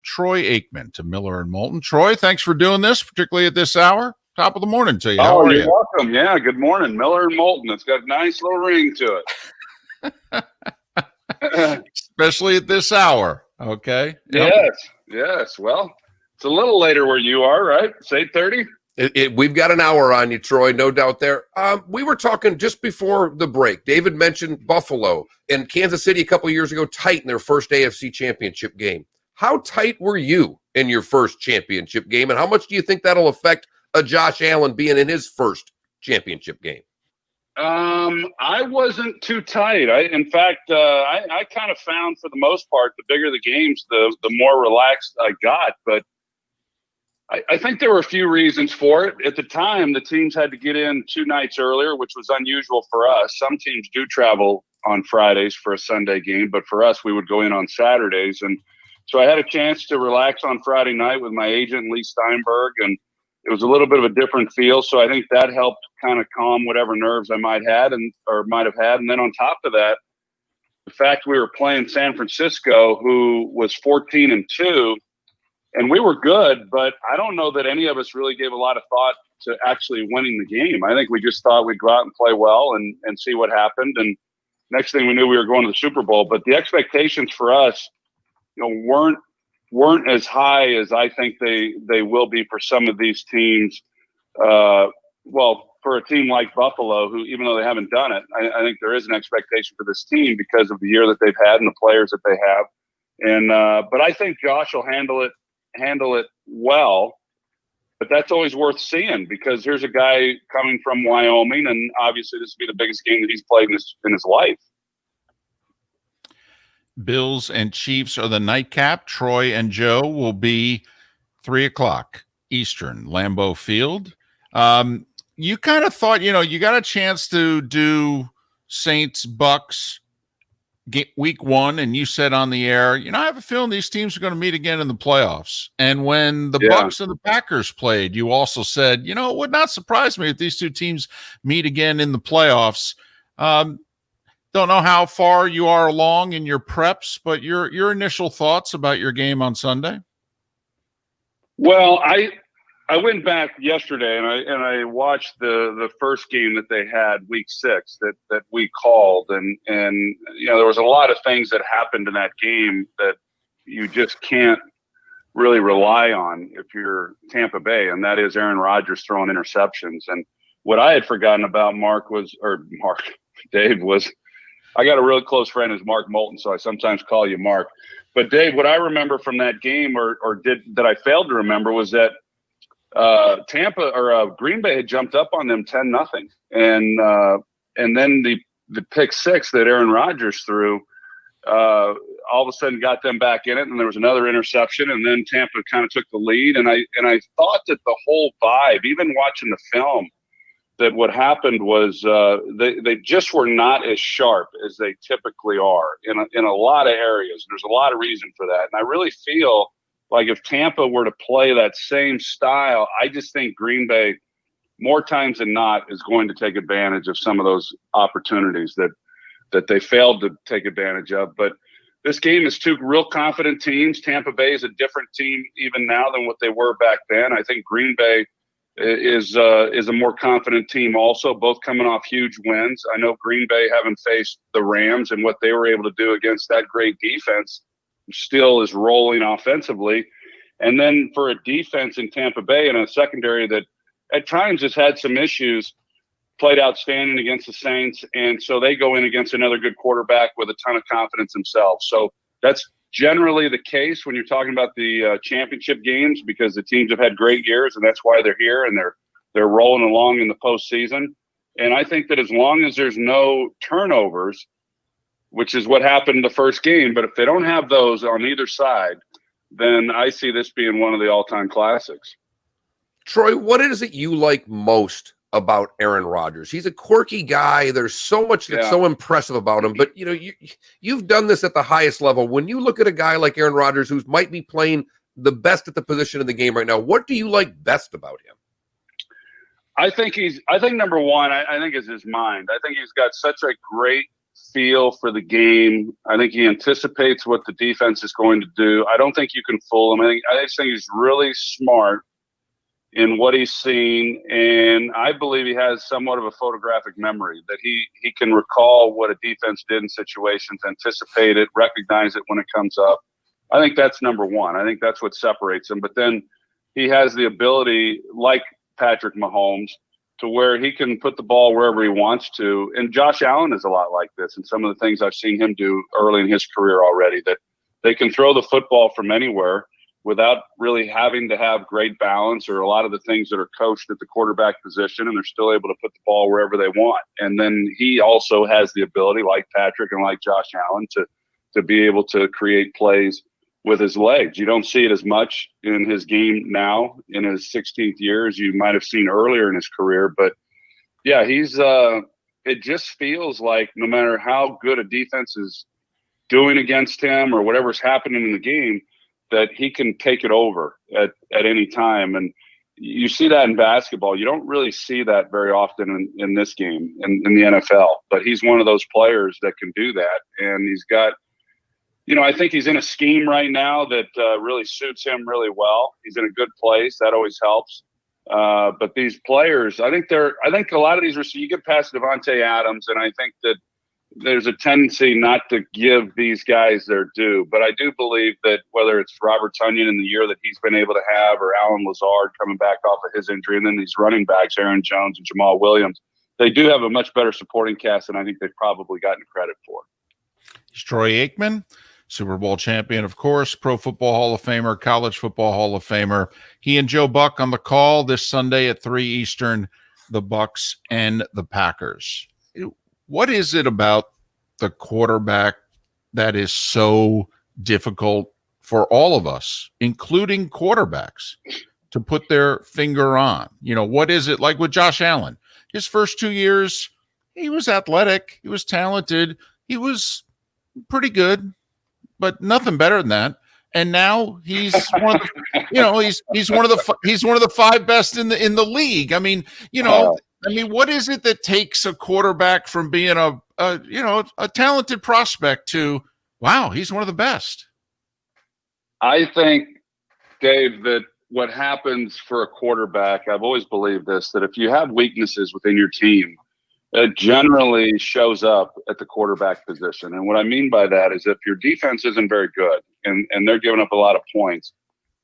Troy Aikman to Miller and Moulton. Troy, thanks for doing this, particularly at this hour. Top of the morning to you. How are you're you? Welcome. Yeah, good morning. Miller and Moulton. It's got a nice little ring to it. Especially at this hour. Okay. Yep. Yes. Well, it's a little later where you are, right? It's 8:30. We've got an hour on you, Troy, no doubt there. We were talking just before the break. David mentioned Buffalo and Kansas City a couple of years ago tight in their first AFC championship game. How tight were you in your first championship game, and how much do you think that'll affect a Josh Allen being in his first championship game? I wasn't too tight. In fact, I kind of found for the most part, the bigger the games, the more relaxed I got. But I think there were a few reasons for it. At the time, the teams had to get in 2 nights earlier, which was unusual for us. Some teams do travel on Fridays for a Sunday game, but for us, we would go in on Saturdays. And so I had a chance to relax on Friday night with my agent, Lee Steinberg, and it was a little bit of a different feel. So I think that helped kind of calm whatever nerves I might have had. And then on top of that, the fact we were playing San Francisco, who was 14-2, and we were good, but I don't know that any of us really gave a lot of thought to actually winning the game. I think we just thought we'd go out and play well and see what happened. And next thing we knew, we were going to the Super Bowl. But the expectations for us, weren't as high as I think they will be for some of these teams. For a team like Buffalo, who, even though they haven't done it, I think there is an expectation for this team because of the year that they've had and the players that they have. And but I think Josh will handle it well. But that's always worth seeing, because here's a guy coming from Wyoming, and obviously this will be the biggest game that he's played in his life. Bills and Chiefs are the nightcap. Troy and Joe will be 3:00 Eastern, Lambeau Field. You kind of thought, you got a chance to do Saints Bucks week 1, and you said on the air, I have a feeling these teams are going to meet again in the playoffs. And when the Bucks and the Packers played, you also said, it would not surprise me if these two teams meet again in the playoffs. Don't know how far you are along in your preps, but your initial thoughts about your game on Sunday? Well, I went back yesterday and I watched the first game that they had, week 6, that we called, and there was a lot of things that happened in that game that you just can't really rely on if you're Tampa Bay, and that is Aaron Rodgers throwing interceptions. And what I had forgotten about Dave was, I got a really close friend who's Mark Moulton, so I sometimes call you Mark. But Dave, what I remember from that game, that I failed to remember, was that Green Bay had jumped up on them 10-0, and then the pick 6 that Aaron Rodgers threw, all of a sudden got them back in it, and there was another interception, and then Tampa kind of took the lead, and I thought that the whole vibe, even watching the film, that what happened was they just were not as sharp as they typically are in a lot of areas. There's a lot of reason for that, and I really feel like if Tampa were to play that same style, I just think Green Bay, more times than not, is going to take advantage of some of those opportunities that they failed to take advantage of. But this game is 2 real confident teams. Tampa Bay is a different team even now than what they were back then. I think Green Bay is a more confident team also, both coming off huge wins. I know Green Bay, having faced the Rams and what they were able to do against that great defense, still is rolling offensively. And then for a defense in Tampa Bay and a secondary that at times has had some issues, played outstanding against the Saints. And so they go in against another good quarterback with a ton of confidence themselves. So that's generally the case when you're talking about the championship games, because the teams have had great years, and that's why they're here, and they're rolling along in the postseason. And I think that as long as there's no turnovers, which is what happened in the first game, but if they don't have those on either side, then I see this being one of the all-time classics. Troy, what is it you like most about Aaron Rodgers? He's a quirky guy. There's so much that's so impressive about him. But, you've done this at the highest level. When you look at a guy like Aaron Rodgers, who might be playing the best at the position in the game right now, what do you like best about him? I think number one, I think is his mind. I think he's got such a great feel for the game. I think he anticipates what the defense is going to do. I don't think you can fool him. I just think he's really smart in what he's seen, and I believe he has somewhat of a photographic memory, that he can recall what a defense did in situations, anticipate it, recognize it when it comes up. I think that's number one. I think that's what separates him. But then he has the ability, like Patrick Mahomes, to where he can put the ball wherever he wants to. And Josh Allen is a lot like this, and some of the things I've seen him do early in his career already, that they can throw the football from anywhere without really having to have great balance or a lot of the things that are coached at the quarterback position, and they're still able to put the ball wherever they want. And then he also has the ability, like Patrick and like Josh Allen, to be able to create plays with his legs. You don't see it as much in his game now in his 16th year as you might have seen earlier in his career. But yeah, it just feels like no matter how good a defense is doing against him or whatever's happening in the game, that he can take it over at any time. And you see that in basketball. You don't really see that very often in this game, in the NFL. But he's one of those players that can do that. And he's got, I think he's in a scheme right now that really suits him really well. He's in a good place. That always helps. But these players, I think a lot of these receivers, you get past Devontae Adams, and I think that there's a tendency not to give these guys their due. But I do believe that whether it's Robert Tonyan in the year that he's been able to have, or Alan Lazard coming back off of his injury, and then these running backs, Aaron Jones and Jamal Williams, they do have a much better supporting cast than I think they've probably gotten credit for. He's Troy Aikman, Super Bowl champion, of course, Pro Football Hall of Famer, College Football Hall of Famer. He and Joe Buck on the call this Sunday at 3 Eastern, the Bucks and the Packers. What is it about the quarterback that is so difficult for all of us, including quarterbacks, to put their finger on? What is it like with Josh Allen? His first 2 years, he was athletic, he was talented, he was pretty good, but nothing better than that. And now he's one of the, he's one of the 5 best in the league. What is it that takes a quarterback from being a talented prospect to, wow, he's one of the best? I think, Dave, that what happens for a quarterback, I've always believed this, that if you have weaknesses within your team, it generally shows up at the quarterback position. And what I mean by that is if your defense isn't very good and they're giving up a lot of points,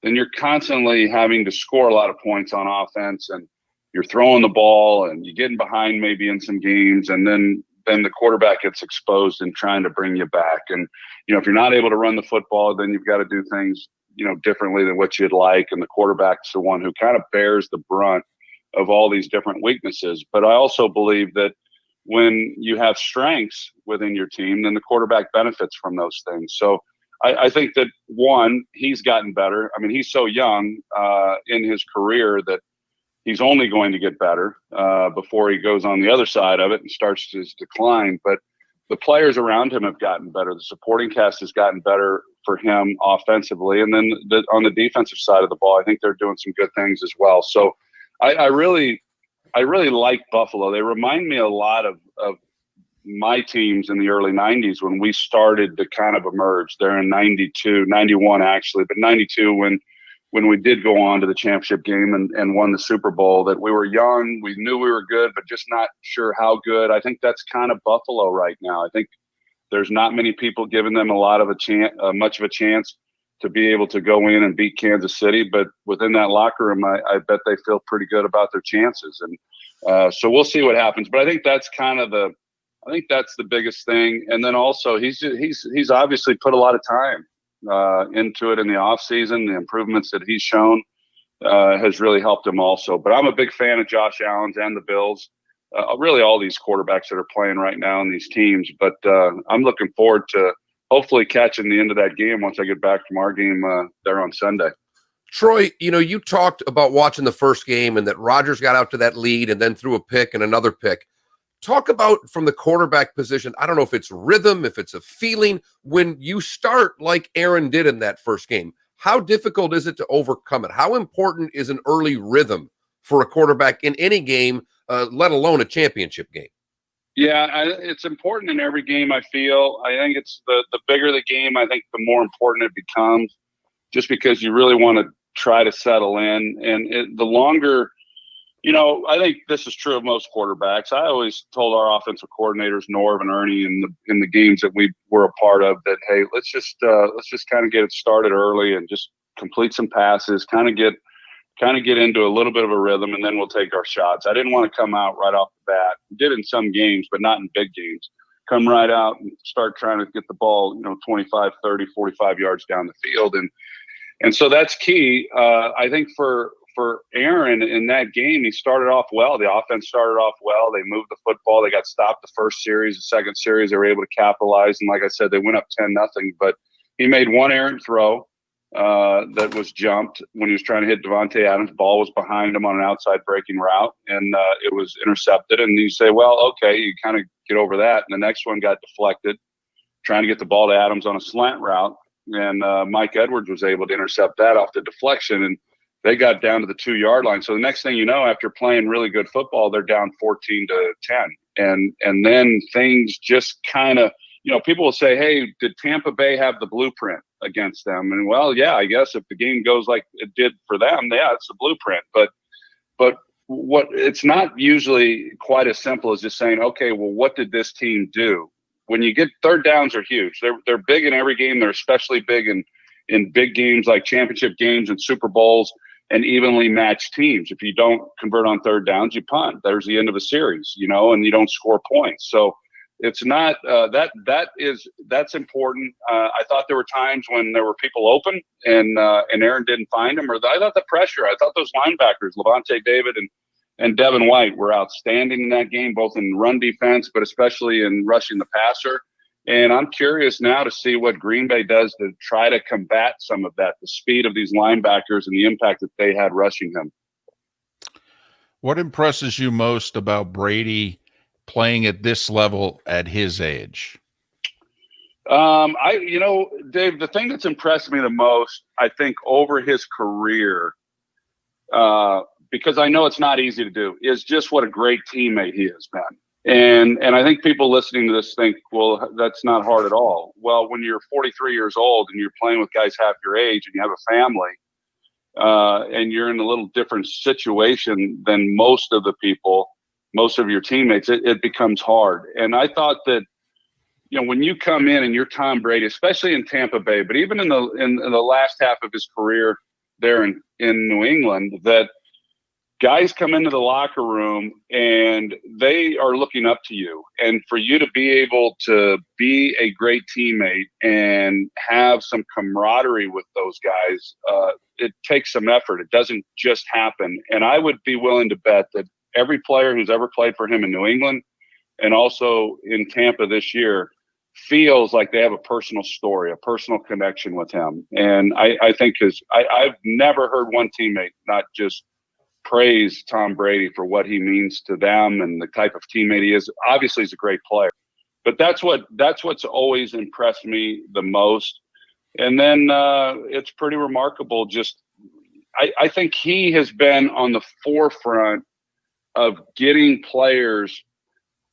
then you're constantly having to score a lot of points on offense, and you're throwing the ball and you're getting behind maybe in some games, and then the quarterback gets exposed and trying to bring you back. And, if you're not able to run the football, then you've got to do things, differently than what you'd like. And the quarterback's the one who kind of bears the brunt of all these different weaknesses. But I also believe that when you have strengths within your team, then the quarterback benefits from those things. So I think that, one, he's gotten better. I mean, he's so young in his career that he's only going to get better before he goes on the other side of it and starts his decline. But the players around him have gotten better. The supporting cast has gotten better for him offensively. And then on the defensive side of the ball, I think they're doing some good things as well. So I really like Buffalo. They remind me a lot of my teams in the early 90s when we started to kind of emerge. They're in 92, 91 actually, but 92 when we did go on to the championship game and won the Super Bowl, that we were young, we knew we were good, but just not sure how good. I think that's kind of Buffalo right now. I think there's not many people giving them much of a chance to be able to go in and beat Kansas City, but within that locker room, I bet they feel pretty good about their chances. And so we'll see what happens. But I think that's that's the biggest thing. And then also he's obviously put a lot of time into it in the off season. The improvements that he's shown has really helped him also. But I'm a big fan of Josh Allen's and the Bills, really all these quarterbacks that are playing right now in these teams. But I'm looking forward to hopefully catching the end of that game once I get back from our game there on Sunday. Troy, you talked about watching the first game and that Rodgers got out to that lead and then threw a pick and another pick. Talk about from the quarterback position. I don't know if it's rhythm, if it's a feeling. When you start like Aaron did in that first game, how difficult is it to overcome it? How important is an early rhythm for a quarterback in any game, let alone a championship game? Yeah, it's important in every game. I feel. I think it's the bigger the game, I think the more important it becomes. Just because you really want to try to settle in, and the longer, I think this is true of most quarterbacks. I always told our offensive coordinators, Norv and Ernie, in the games that we were a part of, that hey, let's just kind of get it started early and just complete some passes, kind of get into a little bit of a rhythm, and then we'll take our shots. I didn't want to come out right off the bat. We did in some games, but not in big games. Come right out and start trying to get the ball, 25, 30, 45 yards down the field. And so that's key. I think for Aaron in that game, he started off well. The offense started off well. They moved the football. They got stopped the first series. The second series, they were able to capitalize. And like I said, they went up 10-0. But he made one errant throw that was jumped when he was trying to hit Devontae Adams. Ball was behind him on an outside breaking route, and it was intercepted. And you say, well, okay, you kind of get over that. And the next one got deflected, trying to get the ball to Adams on a slant route. And Mike Edwards was able to intercept that off the deflection, and they got down to the 2-yard line. So the next thing you know, after playing really good football, they're down 14-10, and then things just kind of, people will say, "Hey, did Tampa Bay have the blueprint against them?" And well, yeah, I guess if the game goes like it did for them, yeah, it's the blueprint. But what it's not usually quite as simple as just saying, "Okay, well, what did this team do?" When you get third downs are huge. They're big in every game. They're especially big in big games like championship games and Super Bowls and evenly matched teams. If you don't convert on third downs, you punt. There's the end of a series, and you don't score points. So it's not that's important. I thought there were times when there were people open and Aaron didn't find them, or I thought the pressure. I thought those linebackers, Levante David and Devin White, were outstanding in that game, both in run defense, but especially in rushing the passer. And I'm curious now to see what Green Bay does to try to combat some of that, the speed of these linebackers and the impact that they had rushing him. What impresses you most about Brady playing at this level at his age? Dave, the thing that's impressed me the most, I think, over his career, because I know it's not easy to do, is just what a great teammate he has been. And I think people listening to this think, well, that's not hard at all. Well, when you're 43 years old and you're playing with guys half your age and you have a family, and you're in a little different situation than most of your teammates, it becomes hard. And I thought that, when you come in and you're Tom Brady, especially in Tampa Bay, but even in the last half of his career there in New England, that guys come into the locker room and they are looking up to you. And for you to be able to be a great teammate and have some camaraderie with those guys, it takes some effort. It doesn't just happen. And I would be willing to bet that every player who's ever played for him in New England and also in Tampa this year feels like they have a personal story, a personal connection with him. And I think I've never heard one teammate not just praise Tom Brady for what he means to them and the type of teammate he is. Obviously, he's a great player, but that's what's always impressed me the most. And then it's pretty remarkable. Just I think he has been on the forefront of getting players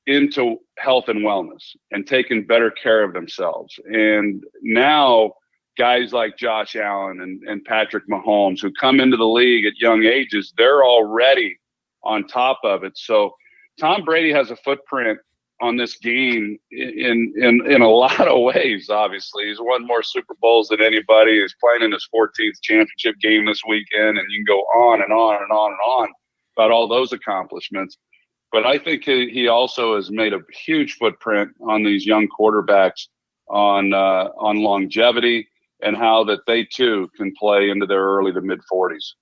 into health and wellness and taking better care of themselves. And now guys like Josh Allen and Patrick Mahomes, who come into the league at young ages, they're already on top of it. So Tom Brady has a footprint on this game in a lot of ways. Obviously, he's won more Super Bowls than anybody. He's playing in his 14th championship game this weekend, and you can go on and on and on and on about all those accomplishments. But I think he also has made a huge footprint on these young quarterbacks on longevity and how that they too can play into their early to mid 40s.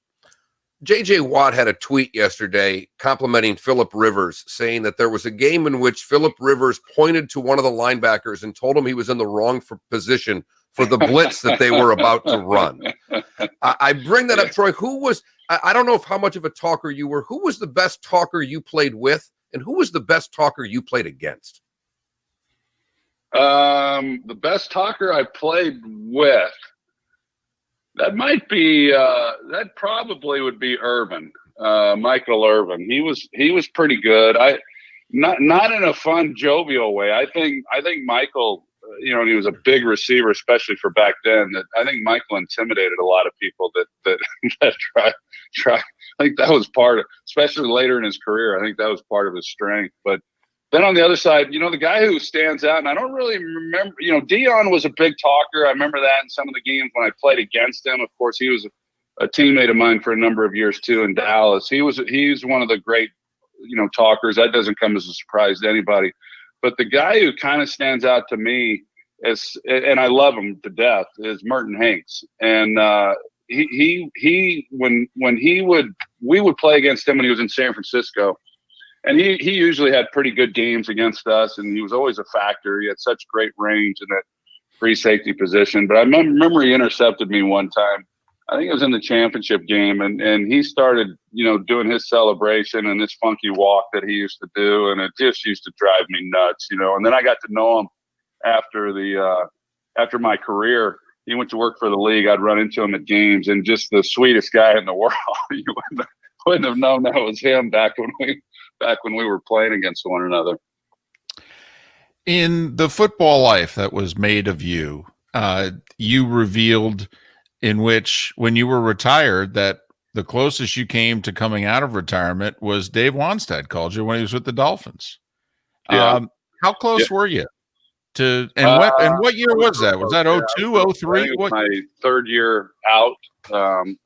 J.J. Watt had a tweet yesterday complimenting Phillip Rivers, saying that there was a game in which Phillip Rivers pointed to one of the linebackers and told him he was in the wrong position for the blitz that they were about to run. I bring that up, Troy. I don't know how much of a talker you were. Who was the best talker you played with, and who was the best talker you played against? The best talker I played with, that might be that probably would be Irvin, Michael Irvin. He was pretty good. Not in a fun, jovial way. I think Michael, and he was a big receiver, especially for back then. That I think Michael intimidated a lot of people that that try. I think that was part of, especially later in his career. I think that was part of his strength. But then on the other side, the guy who stands out, and I don't really remember. Dion was a big talker. I remember that in some of the games when I played against him. Of course, he was a teammate of mine for a number of years too in Dallas. He's one of the great talkers. That doesn't come as a surprise to anybody. But the guy who kind of stands out to me and I love him to death, is Merton Hanks. And we would play against him when he was in San Francisco. And he usually had pretty good games against us, and he was always a factor. He had such great range in that free safety position. But I remember he intercepted me one time. I think it was in the championship game, and he started, doing his celebration and this funky walk that he used to do, and it just used to drive me nuts, And then I got to know him after my career. He went to work for the league. I'd run into him at games, and just the sweetest guy in the world. You wouldn't have known that was him back when we were playing against one another. In the football life that was made of you, you revealed in which, when you were retired, that the closest you came to coming out of retirement was Dave Wanstead called you when he was with the Dolphins. Yeah. How close were you to, what year was that? Was that 02, 03? What? My third year out, out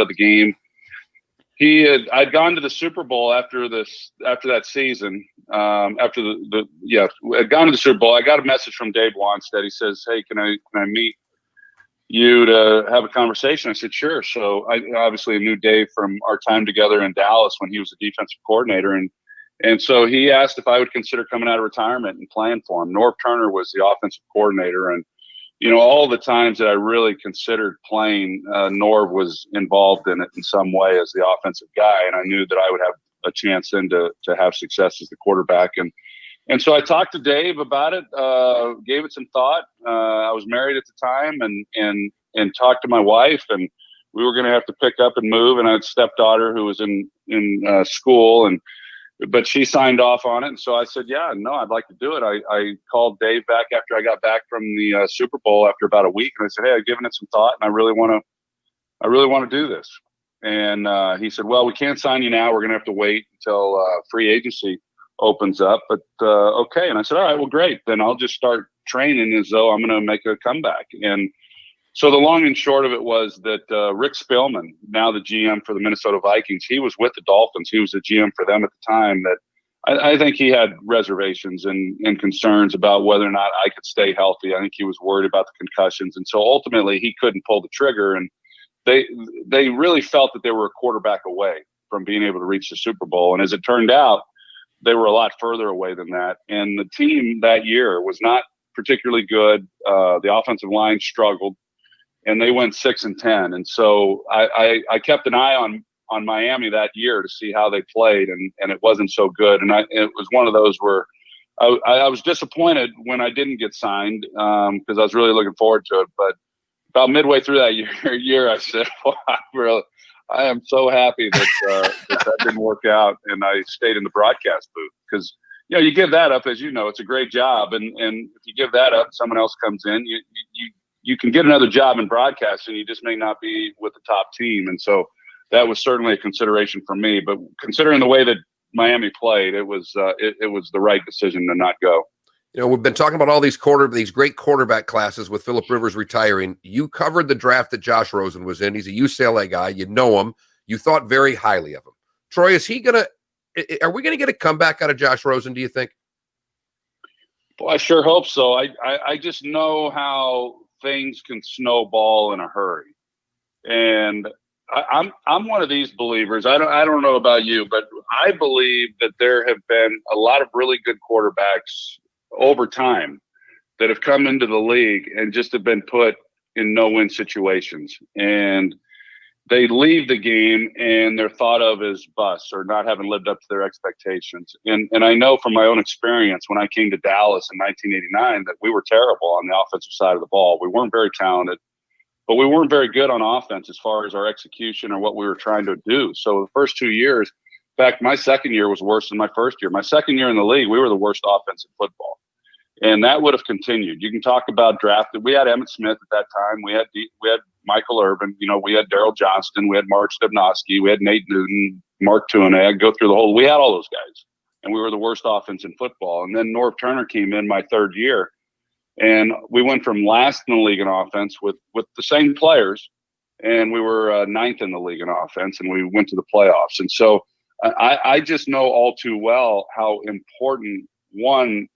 of the game. I'd gone to the Super Bowl after that season. I'd gone to the Super Bowl. I got a message from Dave Wanstead. He says, "Hey, can I meet you to have a conversation?" I said, "Sure." So I obviously knew Dave from our time together in Dallas when he was a defensive coordinator. And so he asked if I would consider coming out of retirement and playing for him. Norv Turner was the offensive coordinator. And, all the times that I really considered playing, Norv was involved in it in some way as the offensive guy. And I knew that I would have a chance then to have success as the quarterback. And so I talked to Dave about it, gave it some thought. I was married at the time and talked to my wife, and we were going to have to pick up and move. And I had a stepdaughter who was in school, but she signed off on it. And so I said, yeah, no, I'd like to do it. I called Dave back after I got back from the Super Bowl after about a week. And I said, hey, I've given it some thought, and I really want to do this. And he said, well, we can't sign you now. We're going to have to wait until free agency opens up. But okay. And I said, all right, well, great. Then I'll just start training as though I'm going to make a comeback. And so the long and short of it was that Rick Spielman, now the GM for the Minnesota Vikings, he was with the Dolphins. He was the GM for them at the time. That I think he had reservations and concerns about whether or not I could stay healthy. I think he was worried about the concussions. And so ultimately he couldn't pull the trigger. And they really felt that they were a quarterback away from being able to reach the Super Bowl. And as it turned out, they were a lot further away than that. And the team that year was not particularly good. The offensive line struggled, and they went 6-10. And so I kept an eye on Miami that year to see how they played, and it wasn't so good. And it was one of those where I was disappointed when I didn't get signed, because I was really looking forward to it. But about midway through that year, I said, well, I am so happy that that didn't work out, and I stayed in the broadcast booth, because you give that up, as you know, it's a great job, and if you give that up, someone else comes in, you can get another job in broadcasting. You just may not be with the top team, and so that was certainly a consideration for me. But considering the way that Miami played, it was the right decision to not go. We've been talking about all these great quarterback classes with Phillip Rivers retiring. You covered the draft that Josh Rosen was in. He's a UCLA guy. You know him. You thought very highly of him. Troy, are we going to get a comeback out of Josh Rosen, do you think? Well, I sure hope so. I just know how things can snowball in a hurry. And I'm one of these believers. I don't know about you, but I believe that there have been a lot of really good quarterbacks over time that have come into the league and just have been put in no-win situations. And they leave the game and they're thought of as busts or not having lived up to their expectations. And I know from my own experience when I came to Dallas in 1989 that we were terrible on the offensive side of the ball. We weren't very talented, but we weren't very good on offense as far as our execution or what we were trying to do. So the first 2 years, In fact, my second year was worse than my first year. My second year in the league, we were the worst offense in football. And that would have continued. You can talk about drafted. We had Emmitt Smith at that time. We had Michael Irvin. We had Daryl Johnston. We had Mark Stebnowski. We had Nate Newton, Mark Tuanay. I go through the whole. We had all those guys, and we were the worst offense in football. And then Norv Turner came in my third year, and we went from last in the league in offense with the same players, and we were ninth in the league in offense, and we went to the playoffs. And so I just know all too well how important, one,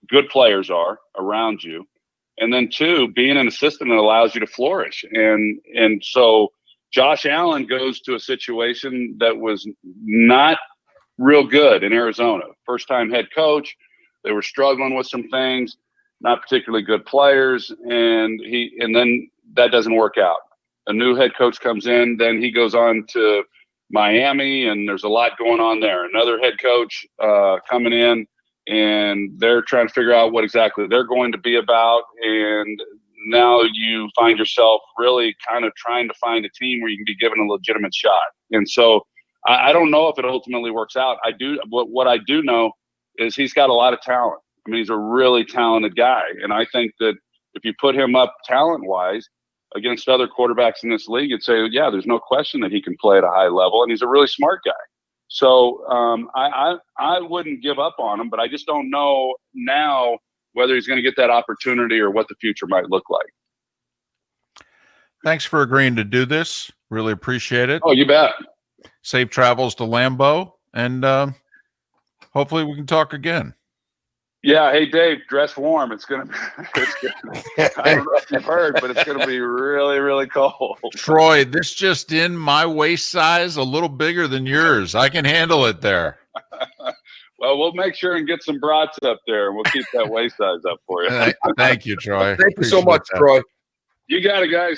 good players are around you, and then two, being an assistant that allows you to flourish. And so Josh Allen goes to a situation that was not real good in Arizona. First time head coach. They were struggling with some things, not particularly good players, and then that doesn't work out. A new head coach comes in, then he goes on to Miami, and there's a lot going on there. Another head coach coming in, and they're trying to figure out what exactly they're going to be about. And now you find yourself really kind of trying to find a team where you can be given a legitimate shot. And so I don't know if it ultimately works out. What I do know is he's got a lot of talent. I mean, he's a really talented guy. And I think that if you put him up talent-wise against other quarterbacks in this league, you'd say, yeah, there's no question that he can play at a high level, and he's a really smart guy. So I wouldn't give up on him, but I just don't know now whether he's going to get that opportunity or what the future might look like. Thanks for agreeing to do this. Really appreciate it. Oh, you bet. Safe travels to Lambeau, and hopefully we can talk again. Yeah. Hey, Dave, dress warm. I don't know if you've heard, but it's going to be really, really cold. Troy, this just in, my waist size, a little bigger than yours. I can handle it there. Well, we'll make sure and get some brats up there, and we'll keep that waist size up for you. Thank you, Troy. Thank you so much, Troy. You got it, guys.